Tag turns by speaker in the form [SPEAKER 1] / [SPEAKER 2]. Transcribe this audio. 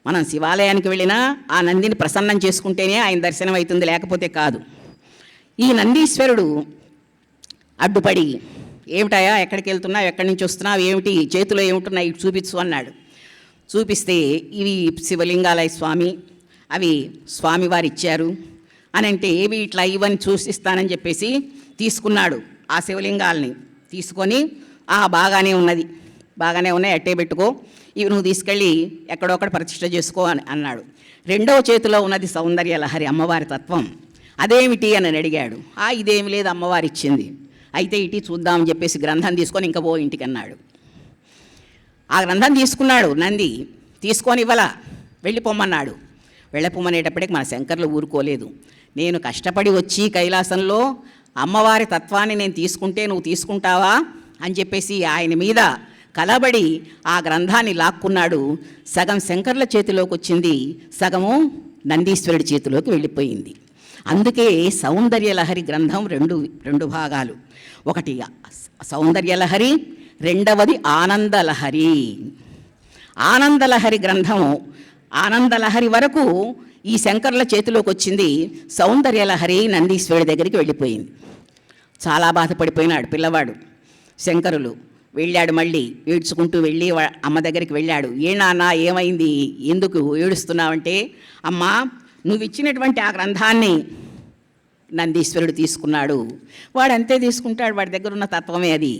[SPEAKER 1] మనం శివాలయానికి వెళ్ళినా ఆ నందిని ప్రసన్నం చేసుకుంటేనే ఆయన దర్శనం అవుతుంది, లేకపోతే కాదు. ఈ నందీశ్వరుడు అడ్డుపడి, ఏమిటాయా, ఎక్కడికి వెళ్తున్నావు, ఎక్కడి నుంచి వస్తున్నావు, ఏమిటి, చేతిలో ఏమిటున్నాయి చూపించు అన్నాడు. చూపిస్తే ఇవి శివలింగాలయ స్వామి, అవి స్వామివారు ఇచ్చారు అని అంటే, ఏవి ఇట్లా ఇవన్నీ చూసిస్తానని చెప్పేసి తీసుకున్నాడు. ఆ శివలింగాల్ని తీసుకొని, బాగానే ఉన్నది, బాగానే ఉన్నాయి, అట్టే పెట్టుకో, ఇవి నువ్వు తీసుకెళ్ళి ఎక్కడొక్కడ ప్రతిష్ఠ చేసుకో అని అన్నాడు. రెండవ చేతిలో ఉన్నది సౌందర్య లహరి, అమ్మవారి తత్వం. అదేమిటి అని అడిగాడు. ఇదేమి లేదు, అమ్మవారి ఇచ్చింది. అయితే ఇటీ చూద్దామని చెప్పేసి గ్రంథం తీసుకొని ఇంకా పో ఇంటికి అన్నాడు. ఆ గ్రంథం తీసుకున్నాడు నంది, తీసుకొని ఇవ్వలా, వెళ్ళిపోమన్నాడు. వెళ్ళిపోమనేటప్పటికి మన శంకర్లు ఊరుకోలేదు. నేను కష్టపడి వచ్చి కైలాసంలో అమ్మవారి తత్వాన్ని నేను తీసుకుంటే నువ్వు తీసుకుంటావా అని చెప్పేసి ఆయన మీద కలబడి ఆ గ్రంథాన్ని లాక్కున్నాడు. సగం శంకర్ల చేతిలోకి వచ్చింది, సగము నందీశ్వరుడి చేతిలోకి వెళ్ళిపోయింది. అందుకే సౌందర్యలహరి గ్రంథం రెండు భాగాలు. ఒకటి సౌందర్యలహరి, రెండవది ఆనందలహరి. ఆనందలహరి గ్రంథము, ఆనందలహరి వరకు ఈ శంకర్ల చేతిలోకి వచ్చింది, సౌందర్యలహరి నందీశ్వరుడి దగ్గరికి వెళ్ళిపోయింది. చాలా బాధపడిపోయినాడు పిల్లవాడు. శంకరులు వెళ్ళాడు, మళ్ళీ ఏడ్చుకుంటూ వెళ్ళి అమ్మ దగ్గరికి వెళ్ళాడు. నాన్న ఏమైంది, ఎందుకు ఏడుస్తున్నావంటే, అమ్మా నువ్వు ఇచ్చినటువంటి ఆ గ్రంథాన్ని నందీశ్వరుడు తీసుకున్నాడు. వాడు అంతే తీసుకుంటాడు, వాడి దగ్గర ఉన్న తత్వమే అది.